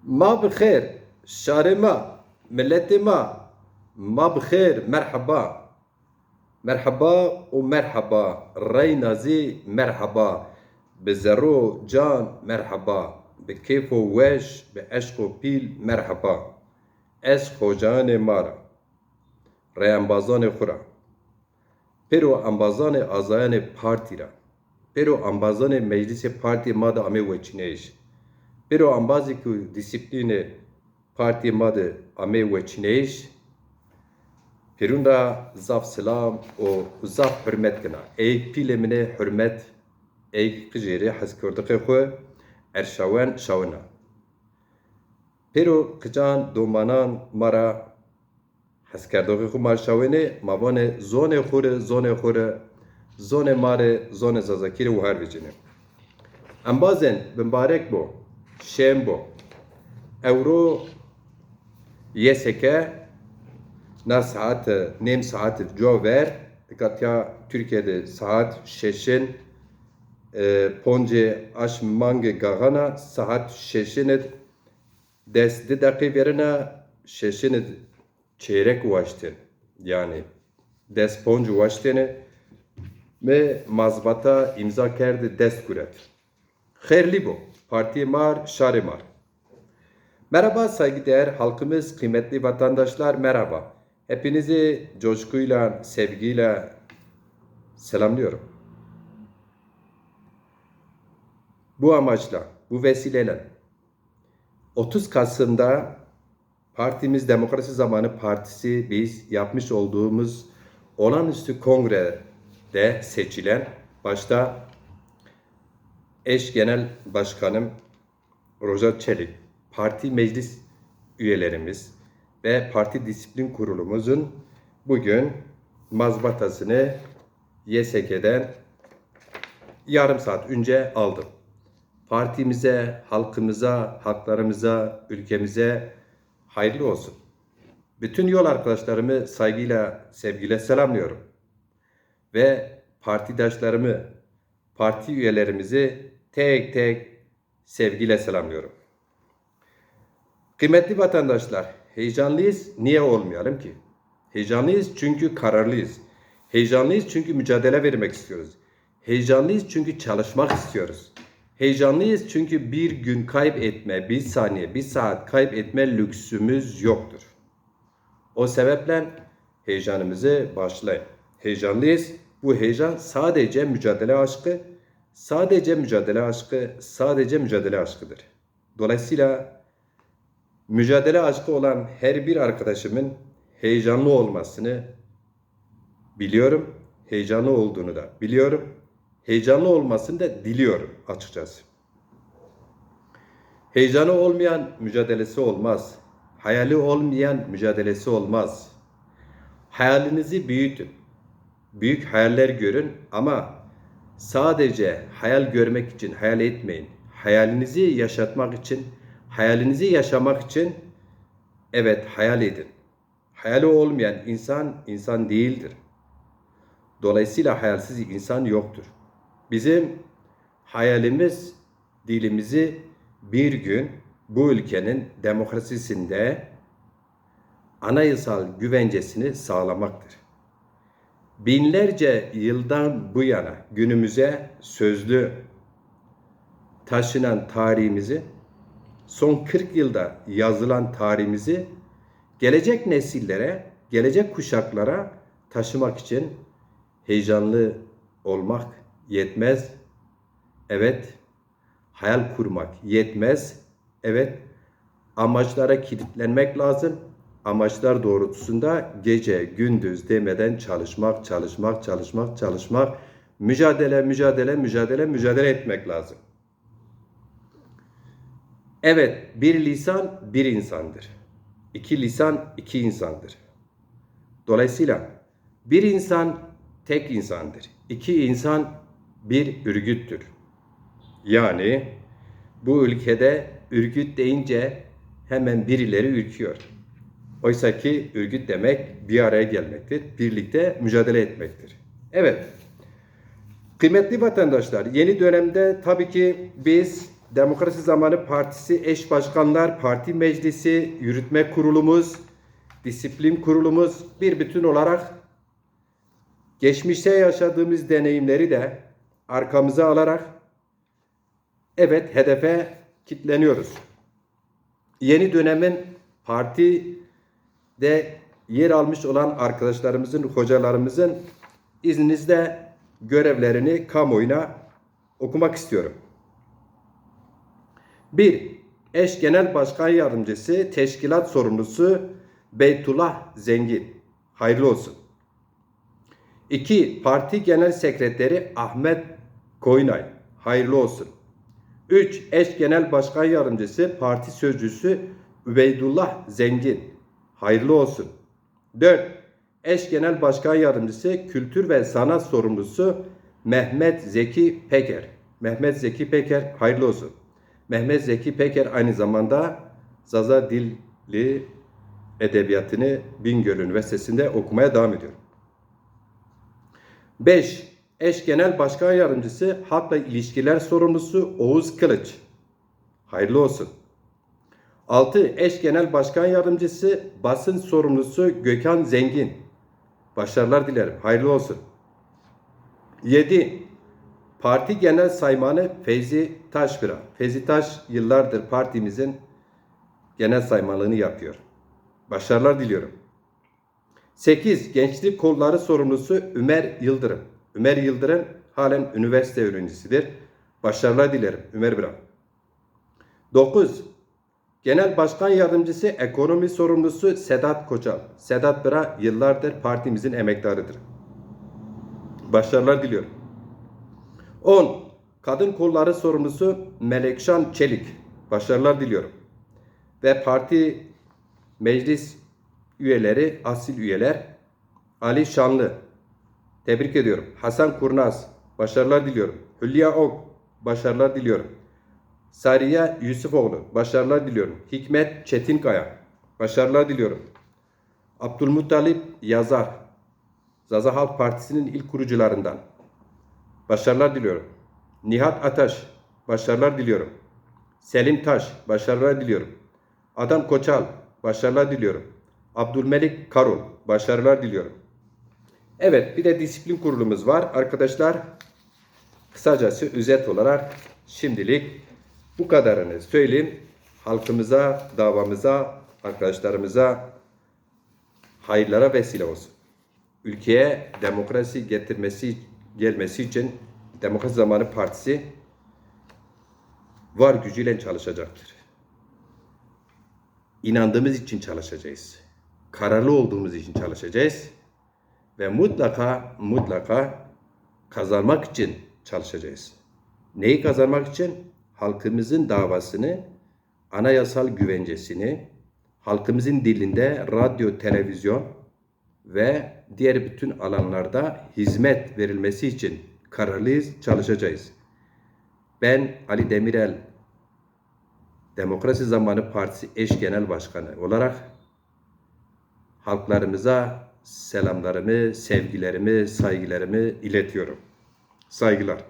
ما بخير شهر ما ملت ما بخير مرحبا مرحبا ومرحبا ري نازي مرحبا بزرو جان مرحبا بكيف وش بعشق وبيل مرحبا اس خوجان مارا ري انبازان خورا pero ambazan azayan parti ra pero ambazan meclis parti ma da ame veçineş pero ambazi ku disipline parti ma da ame veçineş perunda zaf selam o zaf hürmet kına ey pilemine hürmet ey kıjeri hazkurdaki xwe erşawen şawna pero kıcan domanan mara حسکردوغی خو مارشاوینه مابانه زونه خوره زونه ماره زونه زازاکیر و هر بجنه ام بازن بمبارک بو شیم بو اورو یه سکه نا saat نیم saat جو ver دکاتیا Türkiye'de saat 6'in ponce aş mange gagana saat 6'in des de dakika verene 6'in çeyrek ulaştı. Yani desponcu ulaştığını ve mazbata imza kerdi dest kuret. Hayırlı bu. Parti mar, şari mar. Merhaba saygıdeğer halkımız, kıymetli vatandaşlar merhaba. Hepinizi coşkuyla, sevgiyle selamlıyorum. Bu amaçla, bu vesileyle 30 Kasım'da partimiz Demokrasi Zamanı Partisi biz yapmış olduğumuz olağanüstü kongrede seçilen başta eş genel başkanım Roja Çelik, parti meclis üyelerimiz ve parti disiplin kurulumuzun bugün mazbatasını YSK'den yarım saat önce aldım. Partimize, halkımıza, haklarımıza, ülkemize hayırlı olsun. Bütün yol arkadaşlarımı saygıyla, sevgiyle selamlıyorum. Ve partidaşlarımı, parti üyelerimizi tek tek sevgiyle selamlıyorum. Kıymetli vatandaşlar, heyecanlıyız. Niye olmayalım ki? Heyecanlıyız çünkü kararlıyız. Heyecanlıyız çünkü mücadele vermek istiyoruz. Heyecanlıyız çünkü çalışmak istiyoruz. Heyecanlıyız çünkü bir gün kaybetme, bir saniye, bir saat kaybetme lüksümüz yoktur. O sebeple heyecanımızı başlayın. Heyecanlıyız. Bu heyecan sadece mücadele aşkı, sadece mücadele aşkı, sadece mücadele aşkıdır. Dolayısıyla mücadele aşkı olan her bir arkadaşımın heyecanlı olmasını biliyorum. Heyecanlı olduğunu da biliyorum. Heyecanlı olmasını da diliyorum açıkçası. Heyecanı olmayan mücadelesi olmaz. Hayali olmayan mücadelesi olmaz. Hayalinizi büyütün. Büyük hayaller görün ama sadece hayal görmek için hayal etmeyin. Hayalinizi yaşatmak için, hayalinizi yaşamak için evet hayal edin. Hayali olmayan insan değildir. Dolayısıyla hayalsiz insan yoktur. Bizim hayalimiz dilimizi bir gün bu ülkenin demokrasisinde anayasal güvencesini sağlamaktır. Binlerce yıldan bu yana günümüze sözlü taşınan tarihimizi, son 40 yılda yazılan tarihimizi gelecek nesillere, gelecek kuşaklara taşımak için heyecanlı olmak yetmez. Evet. Hayal kurmak yetmez. Evet. Amaçlara kilitlenmek lazım. Amaçlar doğrultusunda gece gündüz demeden çalışmak. Mücadele etmek lazım. Evet. Bir lisan bir insandır. İki lisan iki insandır. Dolayısıyla bir insan tek insandır. İki insan bir örgüttür. Yani bu ülkede örgüt deyince hemen birileri ürküyor. Oysa ki örgüt demek bir araya gelmektir, birlikte mücadele etmektir. Evet, kıymetli vatandaşlar, yeni dönemde tabii ki biz Demokrasi Zamanı Partisi eş başkanlar, parti meclisi, yürütme kurulumuz, disiplin kurulumuz bir bütün olarak geçmişte yaşadığımız deneyimleri de arkamıza alarak evet hedefe kilitleniyoruz. Yeni dönemin partide yer almış olan arkadaşlarımızın, hocalarımızın izninizle görevlerini kamuoyuna okumak istiyorum. 1. Eş Genel Başkan Yardımcısı, Teşkilat Sorumlusu Beytullah Zengin. Hayırlı olsun. 2. Parti Genel Sekreteri Ahmet Koynay. Hayırlı olsun. 3. Eş Genel Başkan Yardımcısı, Parti Sözcüsü Übeydullah Zengin. Hayırlı olsun. 4. Eş Genel Başkan Yardımcısı, Kültür ve Sanat Sorumlusu Mehmet Zeki Peker. Mehmet Zeki Peker, hayırlı olsun. Mehmet Zeki Peker aynı zamanda Zaza Dilli edebiyatını Bingöl Üniversitesi'nde okumaya devam ediyor. 5. Eş Genel Başkan Yardımcısı, Halkla İlişkiler Sorumlusu Oğuz Kılıç. Hayırlı olsun. 6. Eş Genel Başkan Yardımcısı, Basın Sorumlusu Gökhan Zengin. Başarılar dilerim. Hayırlı olsun. 7. Parti Genel Saymanı Feyzi Taşkıran. Feyzi Taş yıllardır partimizin genel saymanlığını yapıyor. Başarılar diliyorum. 8. Gençlik Kolları Sorumlusu Ömer Yıldırım. Ömer Yıldırım halen üniversite öğrencisidir. Başarılar dilerim Ömer Bey. 9. Genel Başkan Yardımcısı Ekonomi Sorumlusu Sedat Koçal. Sedat Bey yıllardır partimizin emektarıdır. Başarılar diliyorum. 10. Kadın Kolları Sorumlusu Melekşan Çelik. Başarılar diliyorum. Ve parti meclis üyeleri, asil üyeler Ali Şanlı. Tebrik ediyorum. Hasan Kurnaz. Başarılar diliyorum. Hülya Ok. Başarılar diliyorum. Sariye Yusufoğlu. Başarılar diliyorum. Hikmet Çetinkaya. Başarılar diliyorum. Abdülmuttalip Yazar. Zaza Halk Partisi'nin ilk kurucularından. Başarılar diliyorum. Nihat Ataş. Başarılar diliyorum. Selim Taş. Başarılar diliyorum. Adam Koçal. Başarılar diliyorum. Abdülmelik Karol. Başarılar diliyorum. Evet, bir de disiplin kurulumuz var. Arkadaşlar, kısacası özet olarak şimdilik bu kadarını söyleyeyim. Halkımıza, davamıza, arkadaşlarımıza hayırlara vesile olsun. Ülkeye demokrasi gelmesi için Demokrasi Zamanı Partisi var gücüyle çalışacaktır. İnandığımız için çalışacağız. Kararlı olduğumuz için çalışacağız. Ve mutlaka kazanmak için çalışacağız. Neyi kazanmak için? Halkımızın davasını, anayasal güvencesini, halkımızın dilinde radyo, televizyon ve diğer bütün alanlarda hizmet verilmesi için kararlıyız, çalışacağız. Ben Ali Demirel, Demokrasi Zamanı Partisi eş genel başkanı olarak halklarımıza selamlarımı, sevgilerimi, saygılarımı iletiyorum. Saygılar.